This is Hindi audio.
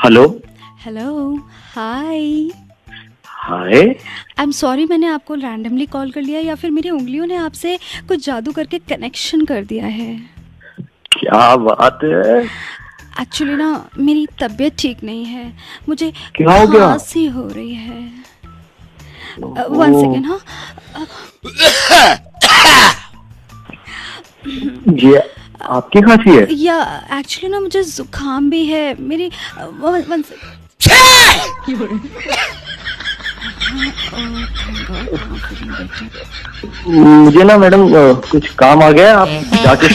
Hello. Hello. Hi. Hi. I am sorry, मैंने आपको रैंडमली कॉल कर लिया या फिर मेरी उंगलियों ने आपसे कुछ जादू करके कनेक्शन कर दिया है। क्या बात है। एक्चुअली ना मेरी तबीयत ठीक नहीं है, मुझे क्या हो गया? खांसी हो रही है। वन ओह, सेकेंड। हाँ जी आपकी खांसी है? या एक्चुअली ना मुझे जुकाम भी है। मेरी वन मुझे ना मैडम कुछ काम आ गया है, आप जाके